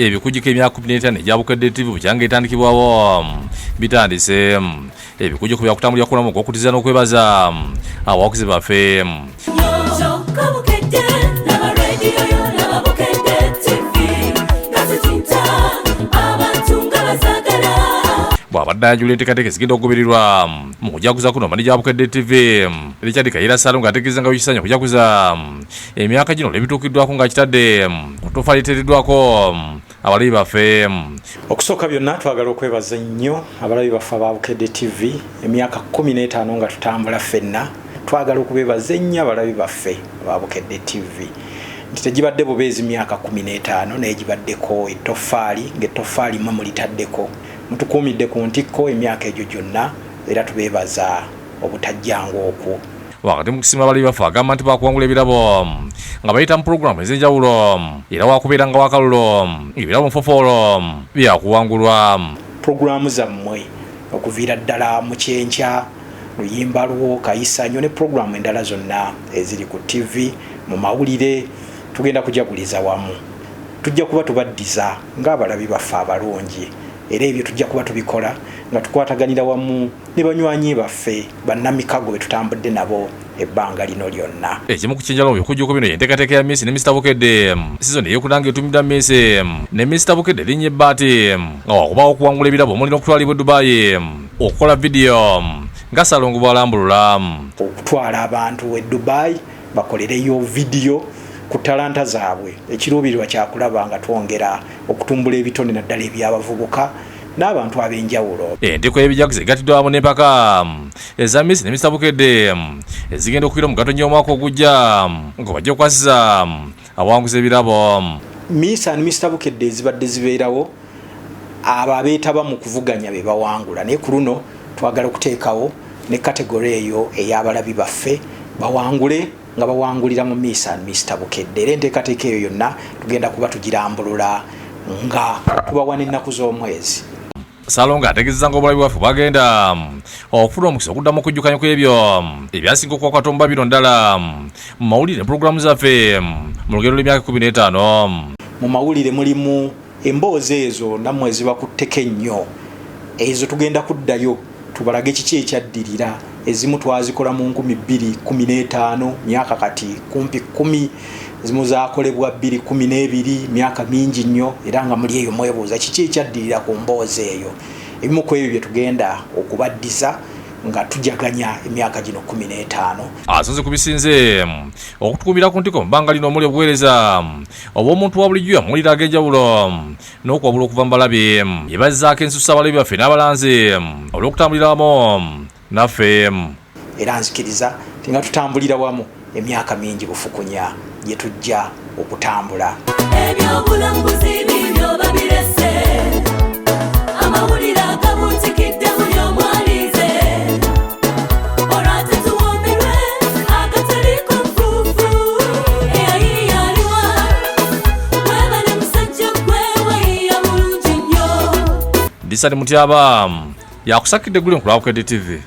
ebikujjuko emyaka 15 egya Bukedde TV bukyanga etandikibwawo bitandise ebikujjuko byakutambulira kulamu okukutiza n'okwebaza abawakuzi baffe. Bw'abadde ajula enteekateeka ezigenda okugobererwa mu kujaguza kuno mani gya Bukedde TV Richard Kayira Ssaalongo ng'ategeeza nga bikisanya okujaguza emyaka gino nebituukiddwako nga kitadde kutofa liteereddwako abalabi baffe. Okusooka byonna twagala okwebaza nnyo abalabi baffe aba Bukedde TV emyaka 15 nga tutambula ffenna. Twagala okubeebaza nnyo abalabi baffe aba Bukedde TV nti tegibadde bubeezi myaka 15 naye gibaddeko ettoffaali ng'ettoffaali mmwe mulitaddeko mutukuumidde ku ntikko emyaka egyo gyonna era tubeebaza obutajjanga okwo. Wakati mu kusima abalabi baffe agamba nti bakuwangula ebirabo nga bayita mu pulogulaamu ez'enjawulo era wakubeera nga wakalulo ebirabo nfofoolo byakuwangulwa. Pulogulaamu zammwe okuviira ddala mu kyenkya luyimba lwo kayisanyo ne pulogulaamu endala zonna eziri ku TV mu mawulire tugenda kujaguliza wamu. Tujja kuba tubaddiza ng'abalabi baffe abalungi era ebyo tujja kuba tubikola nga tukwataganira wamu ne banywanyi baffe bannamikago be tutambudde nabo ebbanga lino lyonna. Ekimu ku kyenjala mu bikujjuko bino y'enteekateeka ya Miss ne Mr Bukedde sizoni ey'okunanga etuumidwa Miss ne Mr Bukedde linnya ebbaati nga wakubaawo okuwangula ebirabo omulina okutwalibwa e Dubai okukola vidiyo nga Ssaalongo bw'alambulula okutwala abantu e Dubai bakolereyo vidiyo ku talanta zaabwe. Ekiruubirirwa kyakulaba nga twongera okutumbula ebitone naddala ebyabavubuka n'abantu ab'enjawulo. Enteeko y'ebijaguzi egattiddwa wamu n'empaka eza Miss ne Mr Bukedde ezigenda okuyiira mu Gatonnya omwaka ogujja nga bajja okukwasiza abawanguzi ebirabo. Miss and Mr Bukedde ezibadde zibeerawo abo abeetaba mu kuvuganya be bawangula naye ku luno twagala okuteekawo ne kategori eyo ey'abalabi baffe bawangule nga bawangulira mu Miss and Mr Bukedde. Era enteekateeka eyo yonna tugenda kuba tugirambulula nga tubawa n'ennaku z'omwezi. Ssaalongo ategeezezza nga obulabi bwaffe bwagenda okufuna omukisa okuddamu okujjukanya ku ebyo ebyasinga okukwata mu babiro ndala mu mawulire ne pulogulaamu zaffe mu lugendo lw'emyaka 15. Mu mawulire mulimu emboozi ezo nammwe ezibakutteko ennyo ezo tugenda kuddayo tubalage kiki ekyaddirira. Ezimu twazikola mu 2015 myaka kati kumpi 10 ezimu zakolebwa 2012 myaka mingi nnyo era nga muli eyo mwebuuza kiki ekyaddirira ku mboozi eyo. Ebimu ku ebyo bye tugenda okubaddiza nga tujaganya emyaka gino 15. Asoze kubisinze okutukuumira ku ntiko mu bbanga lino omuli obuweereza obw'omuntu wa bulijjo amawulire ag'enjawulo n'okwabula okuva mu balabi yebazzaako ensusa abalabi baffe n'abalanzi olw'okutambulira wamu naffe. Era nzikiriza ti nga tutambulira wamu emyaka mingi bufukunya gye tujja okutambula. Ebyobulambuzi bibyo babirese amawulire agabutikidde buli omwalize olwate tuwoomerwe agataliko nfuufu eyayiyaliwa webale musajja gwe wayiya bulungi nnyo. Disani Mutyaba yakusakidde guli ku Bukedde TV.